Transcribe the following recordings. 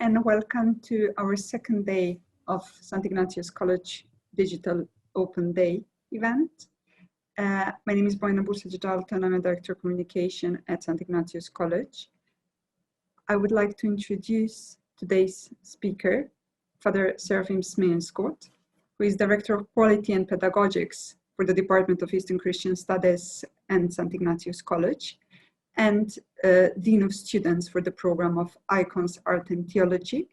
and welcome to our second day of Sankt Ignatios College Digital Open Day event. My name is Bojana Bursac-Dalton. I'm a Director of Communication at Sankt Ignatios College. I would like to introduce today's speaker, Father Serafim Smensgård, who is Director of Quality and Pedagogics for the Department of Eastern Christian Studies and Sankt Ignatios College, and Dean of Students for the program of Icons, Art and Theology.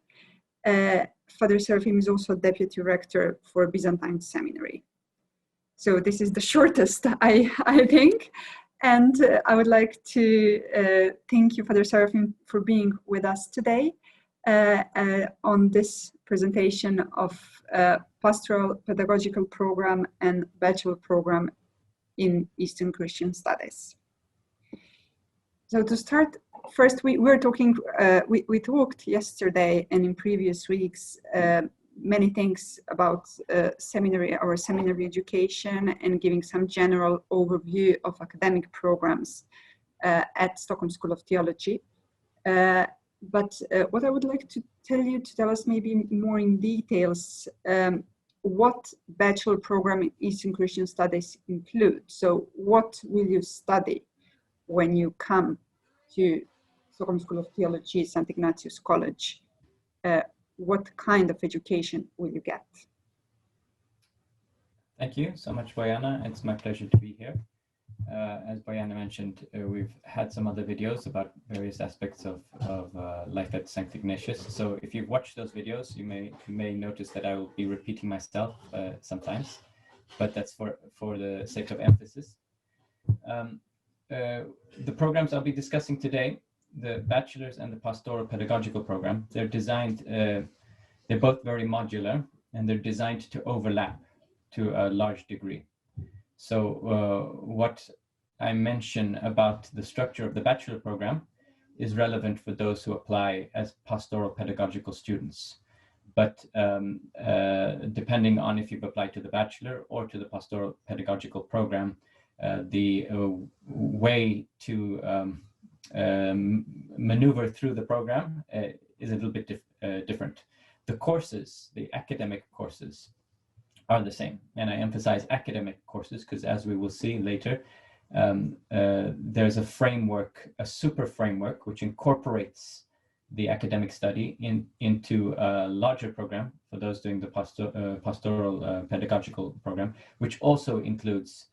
Father Serafim is also Deputy Rector for Byzantine Seminary. So this is the shortest, I think. And I would like to thank you, Father Serafim, for being with us today on this presentation of Pastoral-pedagogical program and Bachelor program in Eastern Christian Studies. So to start, first we talked yesterday and in previous weeks many things about our seminary education and giving some general overview of academic programs at Stockholm School of Theology. But what I would like to tell us maybe more in details what bachelor program in Eastern Christian Studies include. So what will you study when you come to Stockholm School of Theology, Sankt Ignatios College? What kind of education will you get? Thank you so much, Bojana. It's my pleasure to be here. As Bojana mentioned, we've had some other videos about various aspects of life at Sankt Ignatius. So if you've watched those videos, you may notice that I will be repeating myself sometimes, but that's for the sake of emphasis. The programs I'll be discussing today, the Bachelor's and the Pastoral-pedagogical program, they're designed, they're both very modular and they're designed to overlap to a large degree. So what I mention about the structure of the Bachelor program is relevant for those who apply as Pastoral-pedagogical students. But depending on if you've applied to the Bachelor or to the Pastoral-pedagogical program, the way to maneuver through the program is a little bit different. The courses, the academic courses, are the same. And I emphasize academic courses because, as we will see later, there's a framework, a super framework, which incorporates the academic study into a larger program for those doing the pastoral pedagogical program, which also includes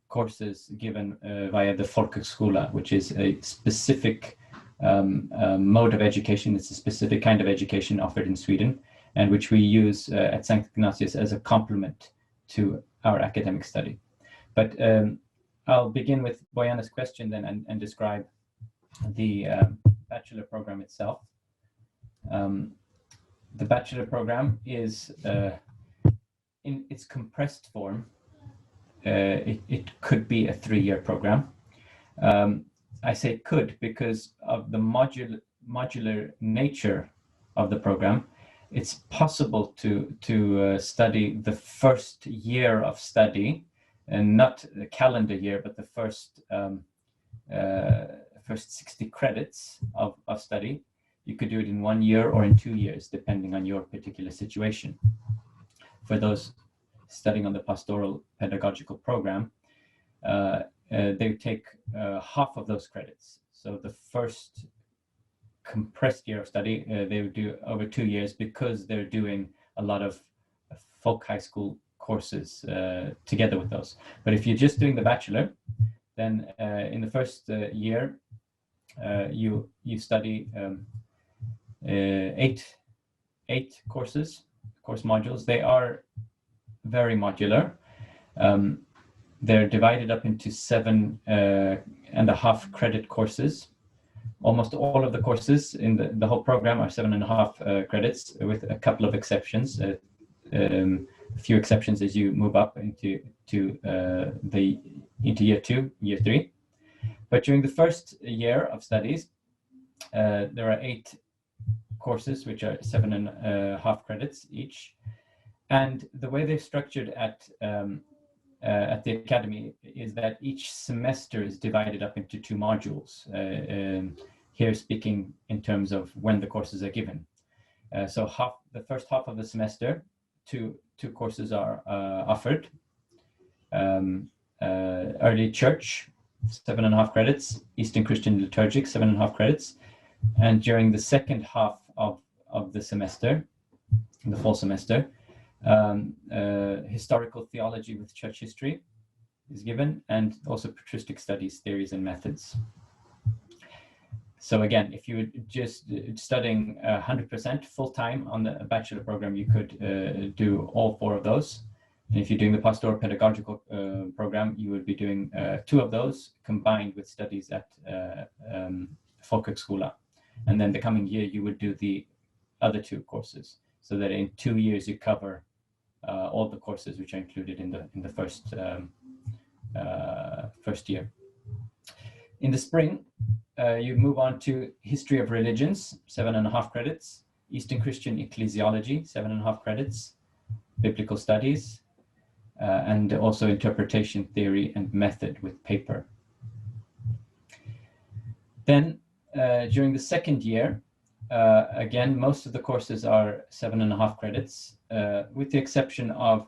courses given via the Folkhögskola, which is a specific mode of education. It's a specific kind of education offered in Sweden, and which we use at Sankt Ignatius as a complement to our academic study. But I'll begin with Bojana's question then and describe the Bachelor program itself. The Bachelor program is, in its compressed form, it could be a 3-year program. I say could because of the modular nature of the program. It's possible to study the first year of study, and not the calendar year, but the first 60 credits of study. You could do it in 1 year or in 2 years, depending on your particular situation. For those studying on the Pastoral Pedagogical program, they take half of those credits. So the first compressed year of study, they would do over 2 years because they're doing a lot of folk high school courses together with those. But if you're just doing the Bachelor, then in the first year, you study 8 course modules. They are very modular. They're divided up into 7.5 credit courses. Almost all of the courses in the whole program are 7.5 credits, with a couple of exceptions. A few exceptions as you move up into year 2, year 3. But during the first year of studies, there are 8 courses which are 7.5 credits each. And the way they're structured at the academy is that each semester is divided up into 2 modules. Here speaking in terms of when the courses are given. So the first half of the semester, two courses are offered. Early Church, 7.5 credits, Eastern Christian Liturgic, 7.5 credits. And during the second half of the semester, the fall semester, historical theology with church history is given, and also patristic studies, theories and methods. So again, if you were just studying 100% full-time on the bachelor program, you could do all 4 of those. And if you're doing the pastoral-pedagogical program, you would be doing 2 of those combined with studies at Folkhögskola. And then the coming year, you would do the other 2 courses, so that in 2 years you cover all the courses which are included in the first year. In the spring, you move on to History of Religions, 7.5 credits, Eastern Christian Ecclesiology, 7.5 credits, Biblical Studies, and also Interpretation, Theory, and Method with paper. Then, during the second year, again, most of the courses are 7.5 credits, with the exception of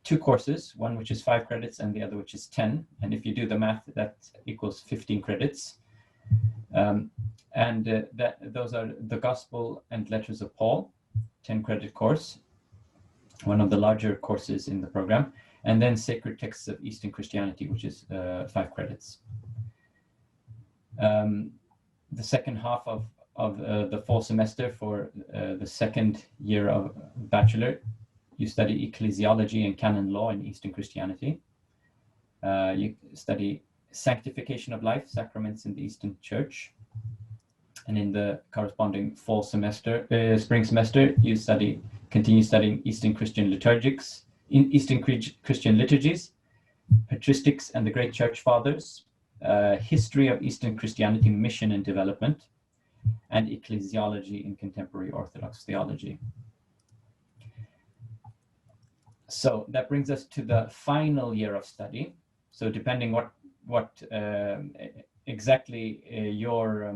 2 courses, one which is 5 credits and the other which is 10. And if you do the math, that equals 15 credits. Those are the Gospel and Letters of Paul, 10-credit course, one of the larger courses in the program. And then Sacred Texts of Eastern Christianity, which is 5 credits. The second half of the fall semester for the second year of Bachelor, you study ecclesiology and canon law in Eastern Christianity. You study sanctification of life, sacraments in the Eastern Church. And in the corresponding fall semester, spring semester, you continue studying Eastern Christian liturgics, Eastern Christian liturgies, patristics and the great church fathers, history of Eastern Christianity, mission and development, and ecclesiology in contemporary Orthodox theology. So that brings us to the final year of study. So depending what exactly your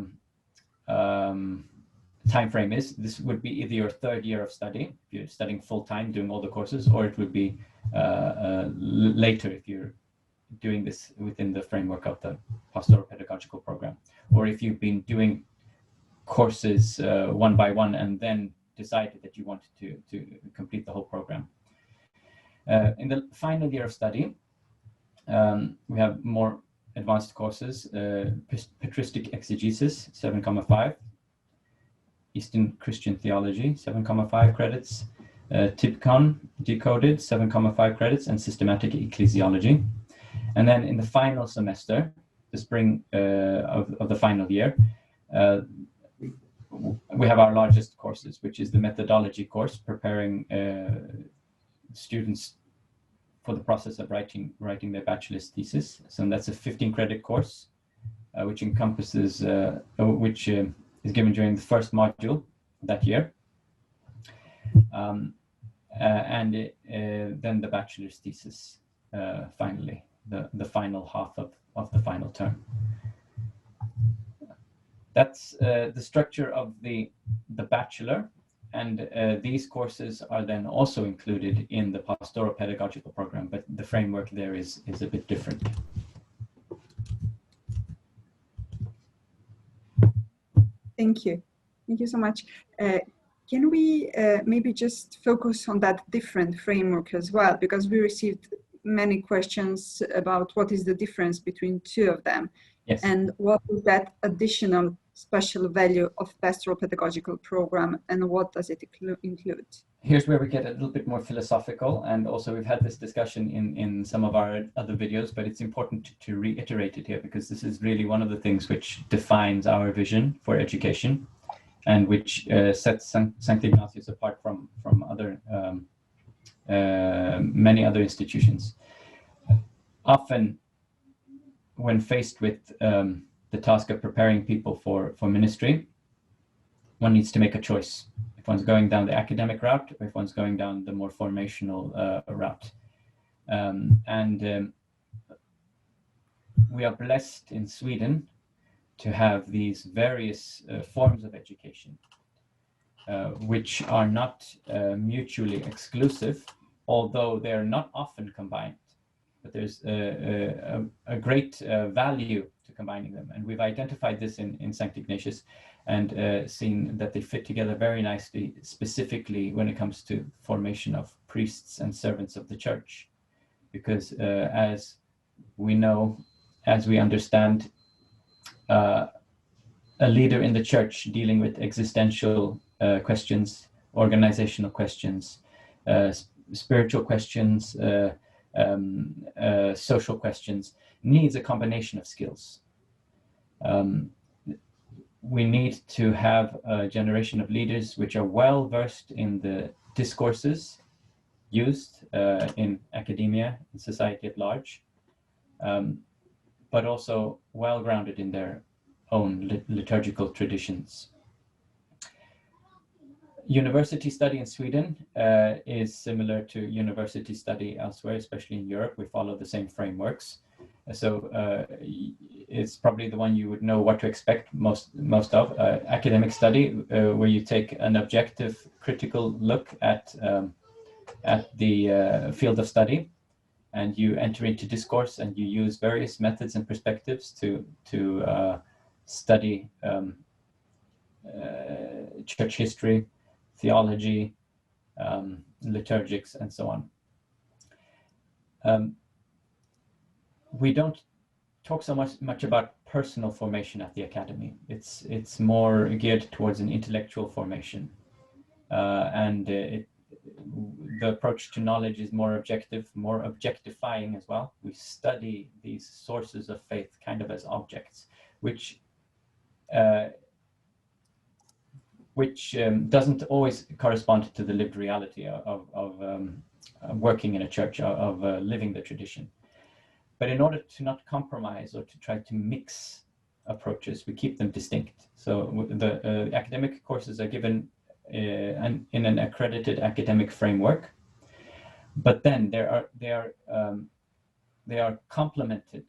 time frame is, this would be either your 3rd year of study, if you're studying full-time, doing all the courses, or it would be later if you're doing this within the framework of the Pastoral-pedagogical program, or if you've been doing courses one by one and then decided that you wanted to complete the whole program. In the final year of study, we have more advanced courses, patristic exegesis, 7.5, Eastern Christian theology, 7.5 credits, Typicon, decoded, 7.5 credits, and systematic ecclesiology. And then in the final semester, the spring of the final year, we have our largest courses, which is the methodology course, preparing students for the process of writing their bachelor's thesis. So that's a 15-credit course, which encompasses, which is given during the first module that year. And then the bachelor's thesis, finally, the final half of the final term. That's the structure of the bachelor. And these courses are then also included in the pastoral-pedagogical program, but the framework there is a bit different. Thank you. Thank you so much. Can we maybe just focus on that different framework as well? Because we received many questions about what is the difference between 2 of them. Yes. And what is that additional special value of pastoral pedagogical program, and what does it include? Here's where we get a little bit more philosophical, and also we've had this discussion in some of our other videos, but it's important to reiterate it here, because this is really one of the things which defines our vision for education, and which sets Sankt Ignatios apart from other many other institutions. Often, when faced with the task of preparing people for ministry, one needs to make a choice. If one's going down the academic route, or if one's going down the more formational route. We are blessed in Sweden to have these various forms of education. which are not mutually exclusive, although they're not often combined. But there's a great value to combining them. And we've identified this in Sankt Ignatios and seen that they fit together very nicely, specifically when it comes to formation of priests and servants of the church. Because as we know, as we understand, a leader in the church dealing with existential questions, organizational questions, spiritual questions, social questions, needs a combination of skills. We need to have a generation of leaders which are well versed in the discourses used in academia and society at large, but also well grounded in their own liturgical traditions. University study in Sweden is similar to university study elsewhere, especially in Europe. We follow the same frameworks. So it's probably the one you would know what to expect most of. Academic study, where you take an objective, critical look at the field of study, and you enter into discourse, and you use various methods and perspectives to study church history, theology, liturgics, and so on. We don't talk so much about personal formation at the academy. It's more geared towards an intellectual formation, and the approach to knowledge is more objective, more objectifying as well. We study these sources of faith kind of as objects, which doesn't always correspond to the lived reality of working in a church, of living the tradition. But in order to not compromise or to try to mix approaches, we keep them distinct. So the academic courses are given in an accredited academic framework, but then they are complemented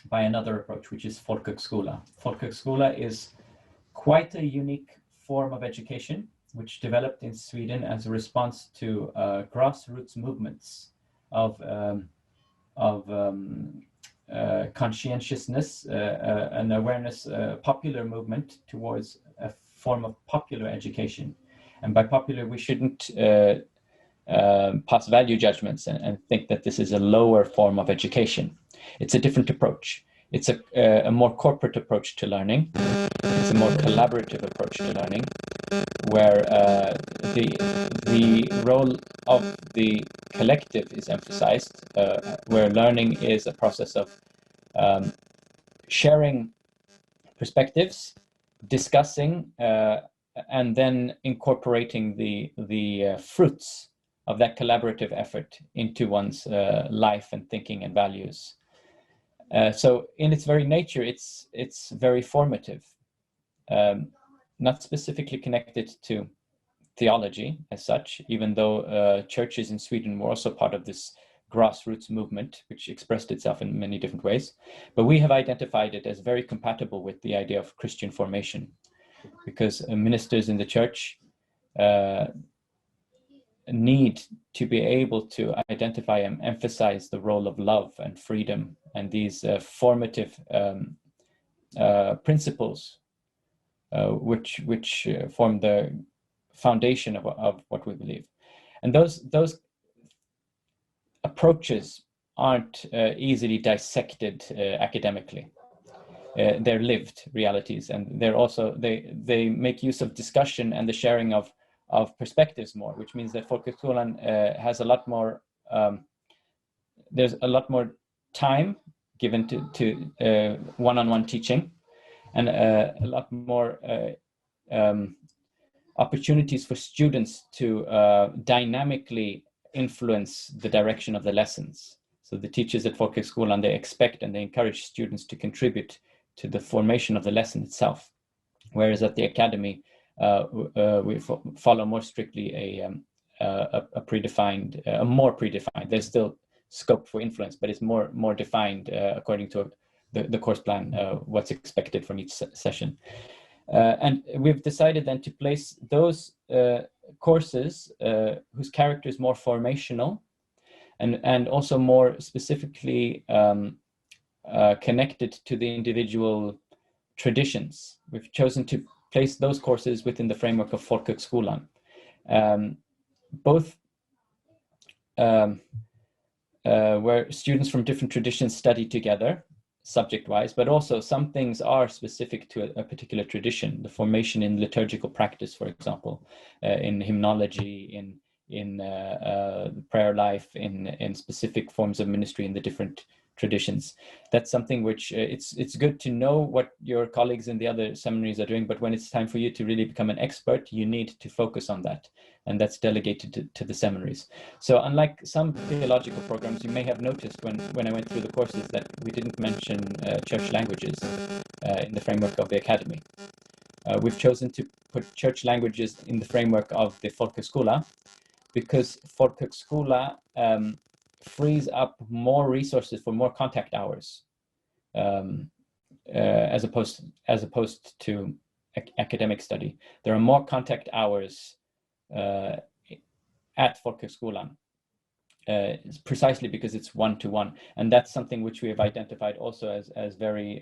by another approach, which is Folkhögskola. Folkhögskola is quite a unique form of education, which developed in Sweden as a response to grassroots movements of conscientiousness, an awareness, popular movement towards a form of popular education. And by popular, we shouldn't pass value judgments and think that this is a lower form of education. It's a different approach. It's a more corporate approach to learning. It's a more collaborative approach to learning, where the role of the collective is emphasized, where learning is a process of sharing perspectives, discussing, and then incorporating the fruits of that collaborative effort into one's life and thinking and values. So in its very nature, it's very formative, not specifically connected to theology as such, even though churches in Sweden were also part of this grassroots movement, which expressed itself in many different ways. But we have identified it as very compatible with the idea of Christian formation, because ministers in the church need to be able to identify and emphasize the role of love and freedom and these formative principles which form the foundation of what we believe. And those approaches aren't easily dissected academically. They're lived realities, and they're also they make use of discussion and the sharing of perspectives more, which means that Folkhögskolan has a lot more. There's a lot more time given to one-on-one teaching, and a lot more opportunities for students to dynamically influence the direction of the lessons. So the teachers at Folkhögskolan, they expect and they encourage students to contribute to the formation of the lesson itself, whereas at the academy we follow more strictly a predefined, more predefined. There's still scope for influence, but it's more defined according to the course plan, what's expected from each session. And we've decided then to place those courses whose character is more formational and also more specifically connected to the individual traditions. We've chosen to place those courses within the framework of Folkhögskolan. Both where students from different traditions study together, subject-wise, but also some things are specific to a particular tradition. The formation in liturgical practice, for example, in hymnology, in prayer life, in specific forms of ministry in the different traditions. That's something which it's good to know what your colleagues in the other seminaries are doing, but when it's time for you to really become an expert, you need to focus on that, and that's delegated to the seminaries. So unlike some theological programs, you may have noticed when I went through the courses that we didn't mention church languages in the framework of the academy. We've chosen to put church languages in the framework of the Folkhögskola because Folkhögskola frees up more resources for more contact hours as opposed to academic study. There are more contact hours at Folkhögskolan, precisely because it's one-to-one, and that's something which we have identified also as very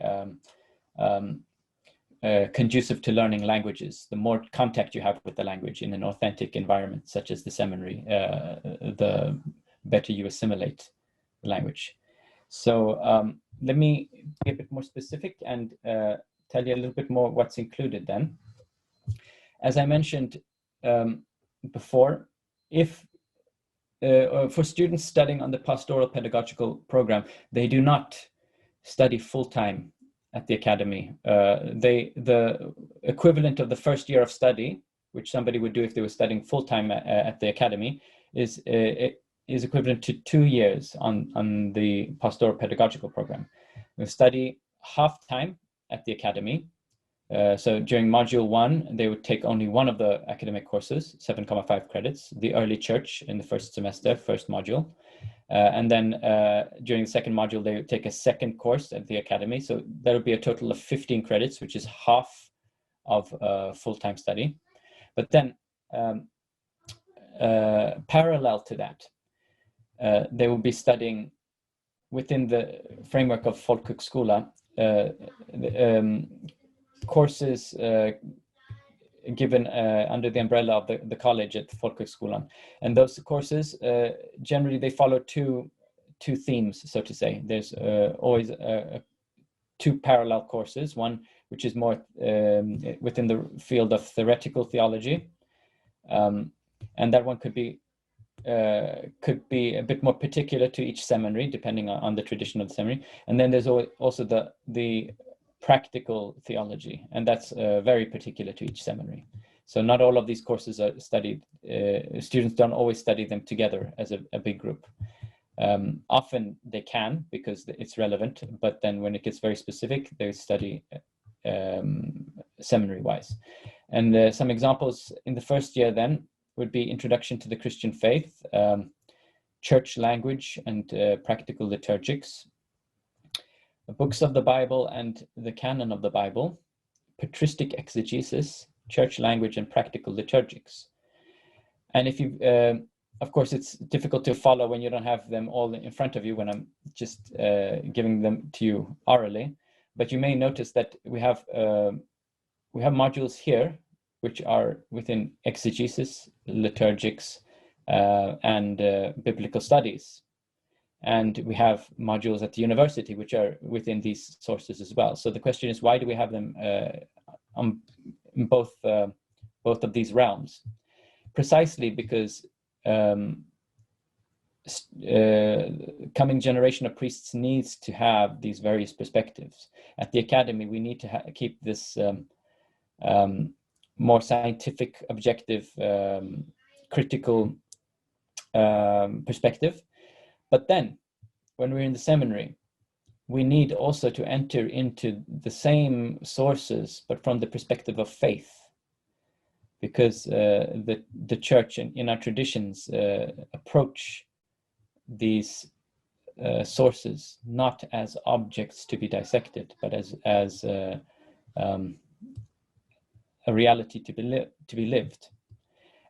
conducive to learning languages. The more contact you have with the language in an authentic environment, such as the seminary, the better you assimilate the language. So let me be a bit more specific and tell you a little bit more what's included then. As I mentioned before, if for students studying on the Pastoral-pedagogical program, they do not study full-time at the academy. The equivalent of the first year of study, which somebody would do if they were studying full-time at the academy, is equivalent to 2 years on the Pastoral-pedagogical program. We study half-time at the academy. So during module 1, they would take only one of the academic courses, 7.5 credits, the early church in the first semester, first module. And then during the second module, they would take a second course at the academy. So that would be a total of 15 credits, which is half of full-time study. But then parallel to that, they will be studying within the framework of Folkhögskola courses given under the umbrella of the college at Folkhögskolan. And those courses, generally they follow two themes, so to say. There's always two parallel courses, one which is more within the field of theoretical theology. And that one could be a bit more particular to each seminary, depending on the tradition of the seminary. And then there's also the practical theology, and that's very particular to each seminary. So not all of these courses are studied, students don't always study them together as a big group. Often they can, because it's relevant, but then when it gets very specific, they study seminary-wise. And some examples in the first year then would be Introduction to the Christian Faith, Church Language and Practical Liturgics, Books of the Bible and the Canon of the Bible, Patristic Exegesis, Church Language and Practical Liturgics. And if you, of course, it's difficult to follow when you don't have them all in front of you when I'm just giving them to you orally, but you may notice that we have modules here which are within exegesis, liturgics, and biblical studies. And we have modules at the university which are within these sources as well. So the question is, why do we have them on both of these realms? Precisely because coming generation of priests needs to have these various perspectives. At the academy, we need to keep this more scientific, objective, critical perspective. But then, when we're in the seminary, we need also to enter into the same sources, but from the perspective of faith, because the church in our traditions approach these sources not as objects to be dissected, but as a reality to be lived.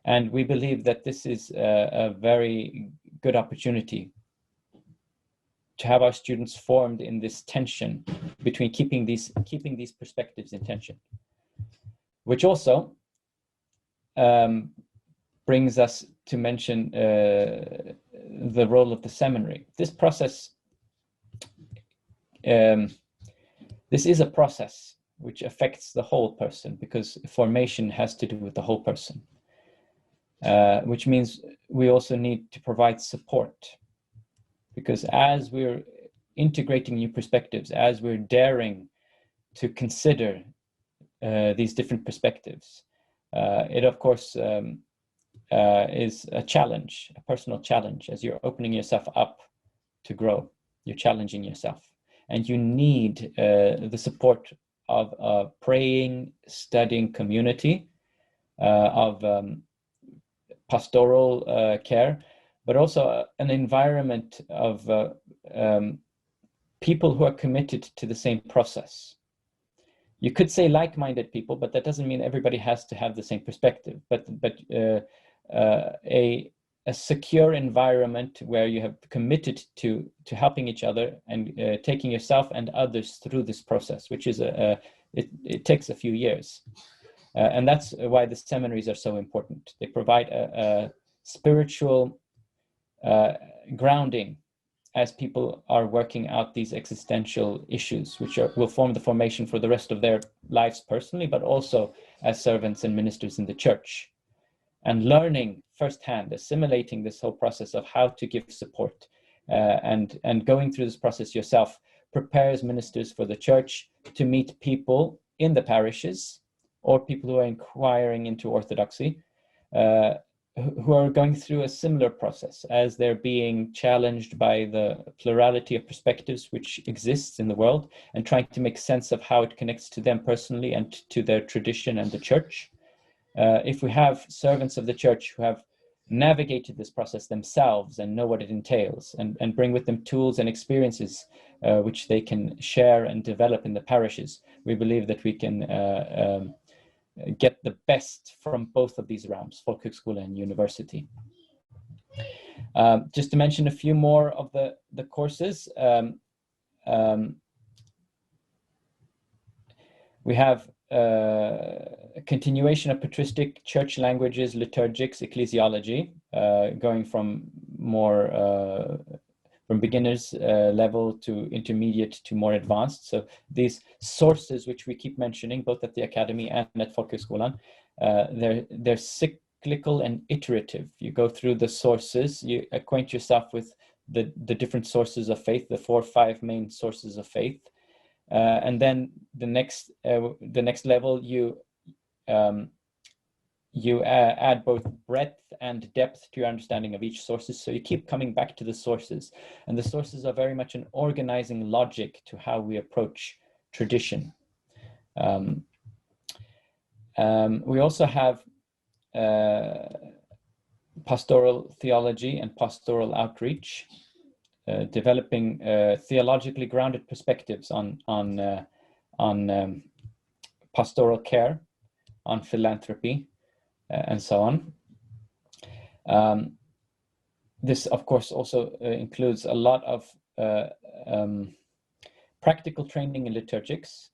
And we believe that this is a very good opportunity to have our students formed in this tension between keeping these perspectives in tension, which also brings us to mention the role of the seminary. This process, this is a process which affects the whole person, because formation has to do with the whole person, which means we also need to provide support, because as we're integrating new perspectives, as we're daring to consider these different perspectives, it of course is a challenge, a personal challenge. As you're opening yourself up to grow, you're challenging yourself, and you need the support of a praying, studying community, of pastoral care, but also an environment of people who are committed to the same process. You could say like-minded people, but that doesn't mean everybody has to have the same perspective. But a secure environment where you have committed to helping each other and taking yourself and others through this process, which is it takes a few years. And that's why the seminaries are so important. They provide a spiritual grounding as people are working out these existential issues, which will form the formation for the rest of their lives personally, but also as servants and ministers in the church. And learning firsthand, assimilating this whole process of how to give support, and going through this process yourself, prepares ministers for the church to meet people in the parishes, or people who are inquiring into orthodoxy, who are going through a similar process as they're being challenged by the plurality of perspectives which exists in the world, and trying to make sense of how it connects to them personally and to their tradition and the church. If we have servants of the church who have navigated this process themselves and know what it entails, and bring with them tools and experiences which they can share and develop in the parishes, we believe that we can get the best from both of these realms, folkhögskola and university. Just to mention a few more of the courses. We have a continuation of patristic, church languages, liturgics, ecclesiology, going from more from beginners level to intermediate to more advanced. So these sources, which we keep mentioning, both at the academy and at Folkhögskolan, they're cyclical and iterative. You go through the sources, you acquaint yourself with the different sources of faith, the 4 or 5 main sources of faith. And then the next level, you add both breadth and depth to your understanding of each sources. So you keep coming back to the sources, and the sources are very much an organizing logic to how we approach tradition. We also have pastoral theology and pastoral outreach, developing theologically grounded perspectives on pastoral care, on philanthropy, and so on. This, of course, also includes a lot of practical training in liturgics,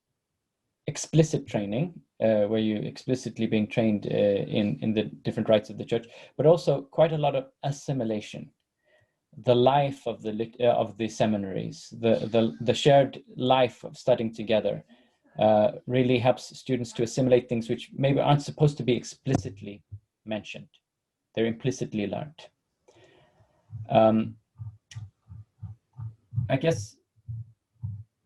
explicit training, where you're explicitly being trained in the different rites of the church, but also quite a lot of assimilation. The life of the seminaries, the shared life of studying together, really helps students to assimilate things which maybe aren't supposed to be explicitly mentioned. They're implicitly learned. I guess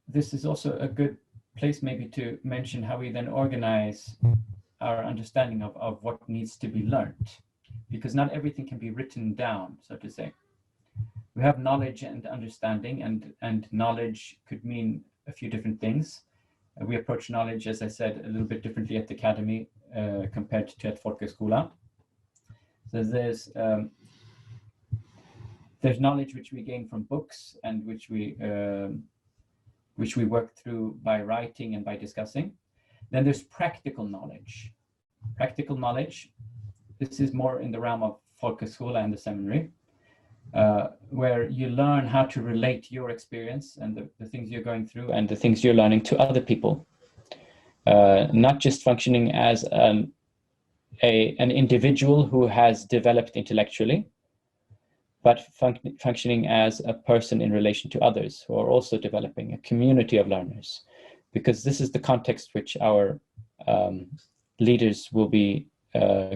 this is also a good place maybe to mention how we then organize our understanding of what needs to be learned, because not everything can be written down, so to say. We have knowledge and understanding, and knowledge could mean a few different things. We approach knowledge, as I said, a little bit differently at the academy compared to at Folkhögskola. So there's knowledge which we gain from books and which we work through by writing and by discussing. Then there's practical knowledge, practical knowledge. This is more in the realm of Folkhögskola and the seminary, where you learn how to relate your experience and the things you're going through and the things you're learning to other people. Not just functioning as an individual who has developed intellectually, but functioning as a person in relation to others who are also developing, a community of learners, because this is the context which our leaders will be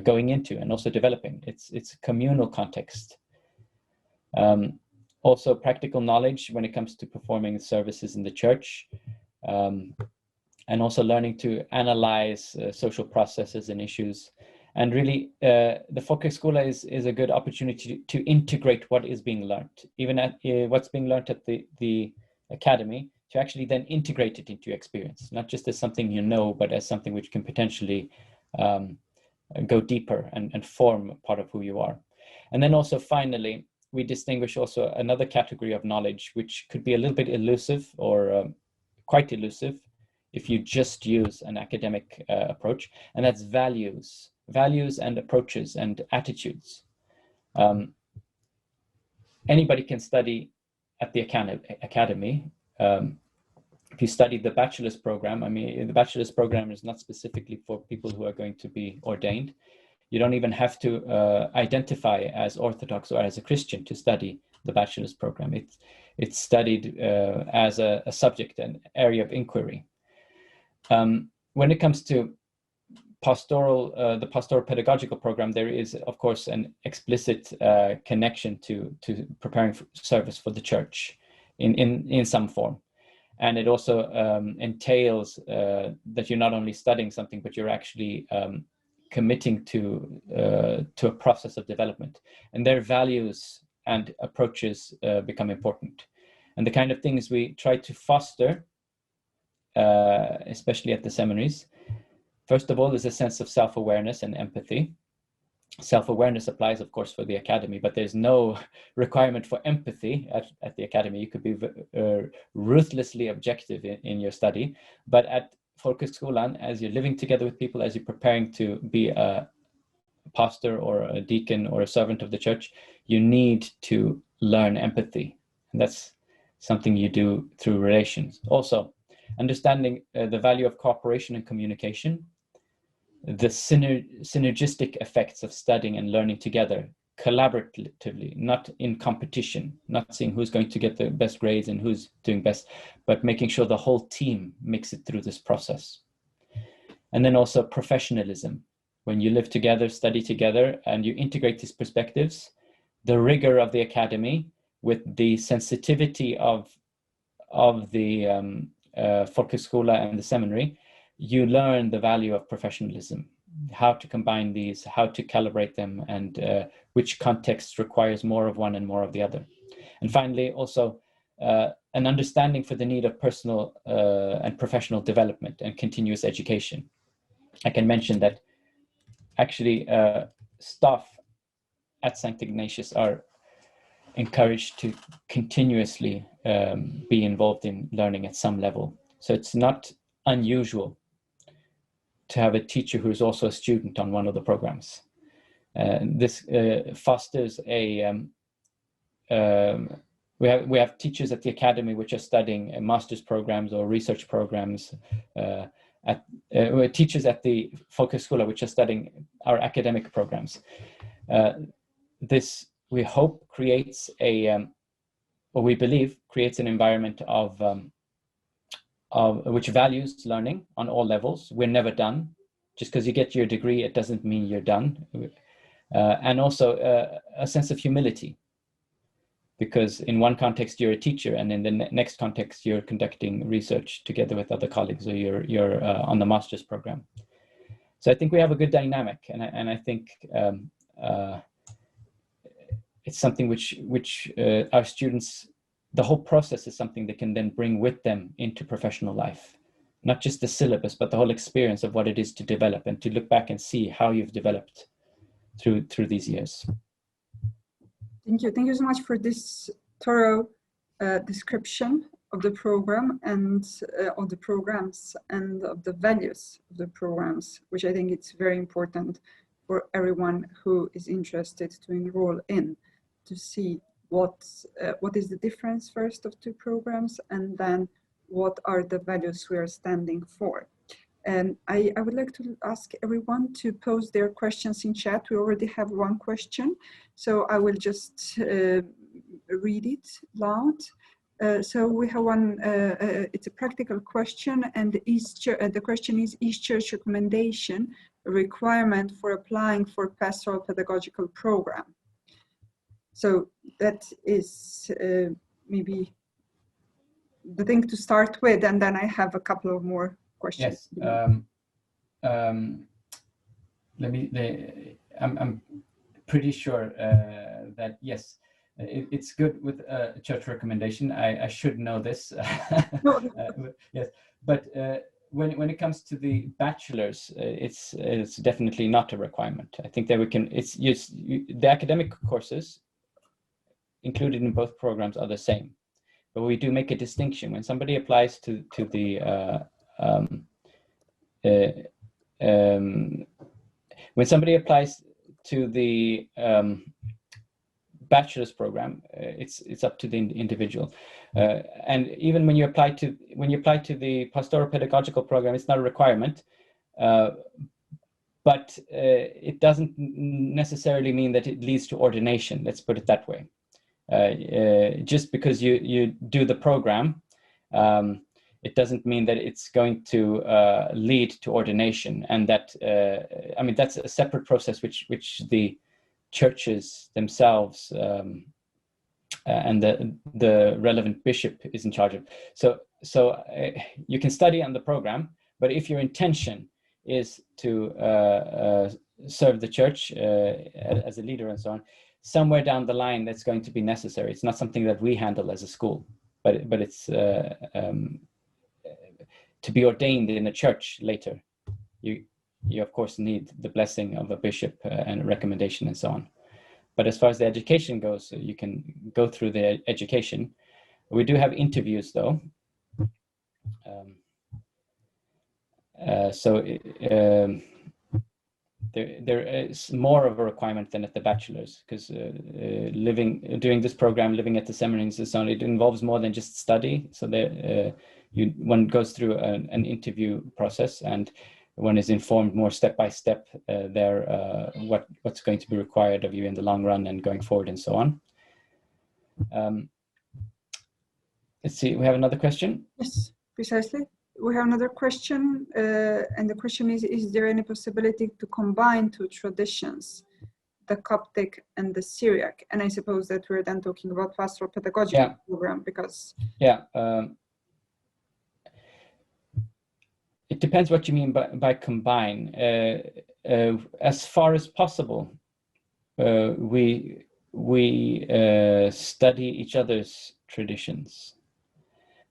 going into and also developing. It's a communal context. Also practical knowledge when it comes to performing services in the church, and also learning to analyze social processes and issues. And really, the Folkhögskola is a good opportunity to integrate what is being learned, even at what's being learned at the academy, to actually then integrate it into your experience, not just as something you know, but as something which can potentially go deeper and form part of who you are. And then also finally, we distinguish also another category of knowledge, which could be a little bit elusive or quite elusive if you just use an academic approach, and that's values and approaches and attitudes. Anybody can study at the academy. If you study the bachelor's program, I mean, the bachelor's program is not specifically for people who are going to be ordained. You don't even have to identify as Orthodox or as a Christian to study the bachelor's program. It's studied as a subject, an area of inquiry. When it comes to the pastoral-pedagogical program, there is, of course, an explicit connection to preparing for service for the church in some form. And it also entails that you're not only studying something, but you're actually committing to a process of development. And their values and approaches become important. And the kind of things we try to foster, especially at the seminaries, first of all, is a sense of self-awareness and empathy. Self-awareness applies, of course, for the academy, but there's no requirement for empathy at the academy. You could be ruthlessly objective in your study, but at Folkhögskolan, as you're living together with people, as you're preparing to be a pastor or a deacon or a servant of the church, you need to learn empathy. And that's something you do through relations. Also, understanding the value of cooperation and communication, the synergistic effects of studying and learning together collaboratively, not in competition, not seeing who's going to get the best grades and who's doing best, but making sure the whole team makes it through this process. And then also professionalism. When you live together, study together, and you integrate these perspectives, the rigor of the academy with the sensitivity of the Folkhögskola and the seminary, you learn the value of professionalism, how to combine these, how to calibrate them, and which context requires more of one and more of the other. And finally, also an understanding for the need of personal and professional development and continuous education. I can mention that actually staff at Sankt Ignatius are encouraged to continuously be involved in learning at some level. So it's not unusual to have a teacher who is also a student on one of the programs. This fosters a, we have teachers at the academy which are studying master's programs or research programs, teachers at the Folkhögskola which are studying our academic programs. This, we hope, creates or we believe creates an environment of which values learning on all levels. We're never done. Just because you get your degree, it doesn't mean you're done. And also a sense of humility, because in one context you're a teacher, and in the next context you're conducting research together with other colleagues, or you're on the master's program. So I think we have a good dynamic, and I think it's something which our students, the whole process is something they can then bring with them into professional life. Not just the syllabus, but the whole experience of what it is to develop and to look back and see how you've developed through these years. Thank you. Thank you so much for this thorough description of the program and of the programs and of the values of the programs, which I think it's very important for everyone who is interested to enroll in, to see what is the difference first of two programs, and then what are the values we are standing for. And I would like to ask everyone to post their questions in chat. We already have one question, so I will just read it loud. So we have one, it's a practical question, and the question is church recommendation a requirement for applying for pastoral-pedagogical program? So that is maybe the thing to start with, and then I have a couple of more questions. Yes. I'm pretty sure that yes, it's good with a church recommendation. I should know this. No. Yes, but when it comes to the bachelors, it's definitely not a requirement. I think that the academic courses included in both programs are the same, but we do make a distinction when somebody applies to the when somebody applies to the bachelor's program, it's up to the individual, and even when you apply to the pastoral-pedagogical program, it's not a requirement, but it doesn't necessarily mean that it leads to ordination. Let's put it that way. Just because you do the program, it doesn't mean that it's going to lead to ordination, and that I mean that's a separate process which the churches themselves and the relevant bishop is in charge of. So you can study on the program, but if your intention is to serve the church as a leader and so on, somewhere down the line that's going to be necessary. It's not something that we handle as a school, but it's to be ordained in a church later, you of course need the blessing of a bishop and a recommendation and so on. But as far as the education goes, you can go through the education. We do have interviews though. There is more of a requirement than at the bachelor's, because doing this program, living at the seminaries and so on, it involves more than just study. So one goes through an interview process, and one is informed more step by step what's going to be required of you in the long run and going forward and so on. Let's see, we have another question. Yes, precisely. We have another question, and the question is there any possibility to combine two traditions, the Coptic and the Syriac? And I suppose that we're then talking about pastoral-pedagogical program, because... Yeah. It depends what you mean by combine. As far as possible, we study each other's traditions.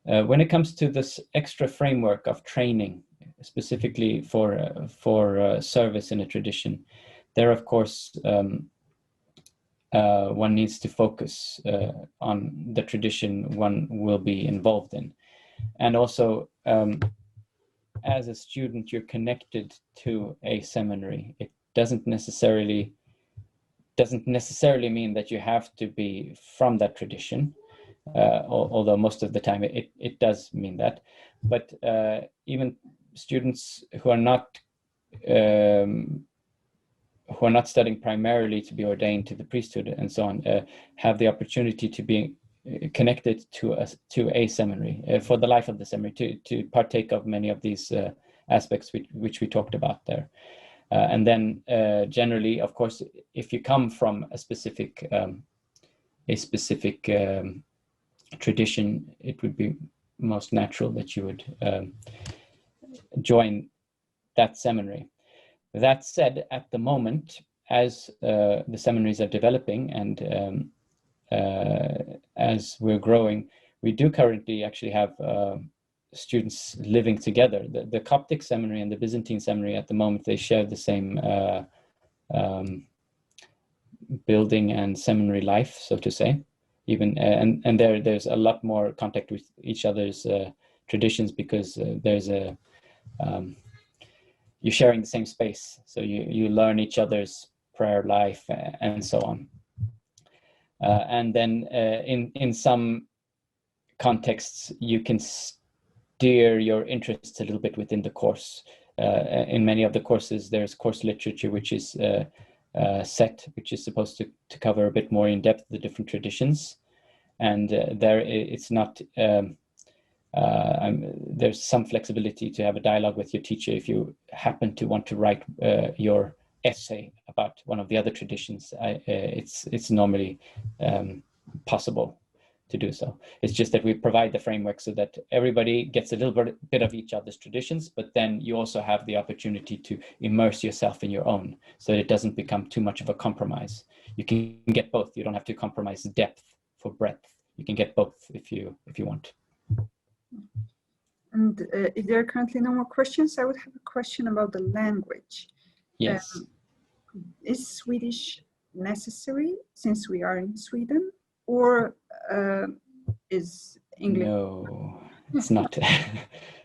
When it comes to this extra framework of training, specifically for service in a tradition, there of course one needs to focus on the tradition one will be involved in, and also as a student you're connected to a seminary. It doesn't necessarily mean that you have to be from that tradition. Although most of the time it does mean that, but even students who are not studying primarily to be ordained to the priesthood and so on have the opportunity to be connected to a seminary for the life of the seminary, to partake of many of these aspects which we talked about there. And then generally, of course, if you come from a specific tradition, it would be most natural that you would join that seminary. That said, at the moment, as the seminaries are developing and as we're growing, we do currently actually have students living together. The Coptic seminary and the Byzantine seminary at the moment, they share the same building and seminary life, so to say. even and there's a lot more contact with each other's traditions, because there's a you're sharing the same space, so you learn each other's prayer life and so on. And then in some contexts, you can steer your interests a little bit within the course. In many of the courses, there's course literature which is set, which is supposed to cover a bit more in depth the different traditions, and there it's not. There's some flexibility to have a dialogue with your teacher if you happen to want to write your essay about one of the other traditions. It's normally possible to do so. It's just that we provide the framework so that everybody gets a little bit of each other's traditions, but then you also have the opportunity to immerse yourself in your own, so that it doesn't become too much of a compromise. You can get both. You don't have to compromise depth for breadth. You can get both if you want. And if there are currently no more questions, I would have a question about the language. Yes. Is Swedish necessary since we are in Sweden, or is English? No, it's not.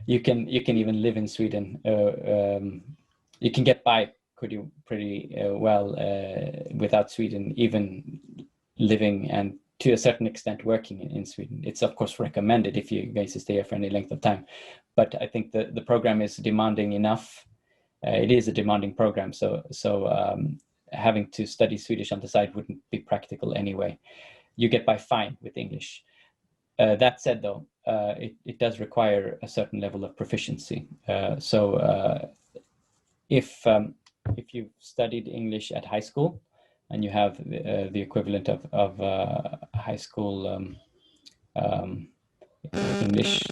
You can even live in Sweden. You can get by pretty well without Sweden, even living and to a certain extent working in Sweden. It's of course recommended if you're going to stay here for any length of time, but I think the program is demanding enough. It is a demanding program, so having to study Swedish on the side wouldn't be practical anyway. You get by fine with English. That said, though, it does require a certain level of proficiency. If you've studied English at high school, and you have the equivalent of high school English,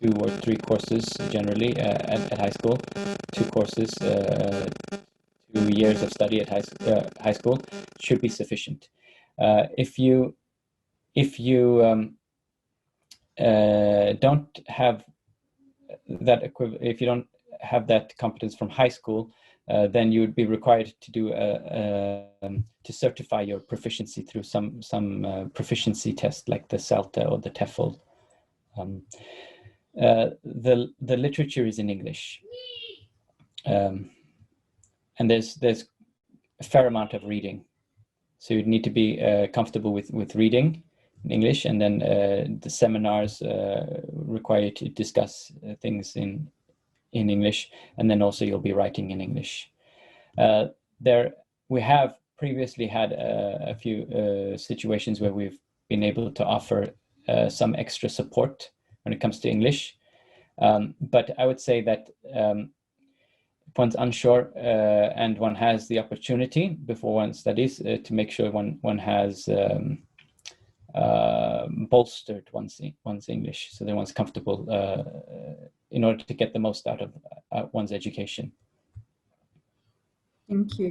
2 or 3 courses generally at high school, 2 courses, 2 years of study at high school should be sufficient. If you don't have that if you don't have that competence from high school, then you would be required to do to certify your proficiency through some proficiency test like the CELTA or the TEFL. The literature is in English, and there's a fair amount of reading, so you need to be comfortable with reading in English, and then the seminars require you to discuss things in English, and then also you'll be writing in English. We have previously had a few situations where we've been able to offer some extra support when it comes to English, but I would say that if one's unsure and one has the opportunity before one studies to make sure one has bolstered one's English, so that one's comfortable in order to get the most out of one's education. Thank you.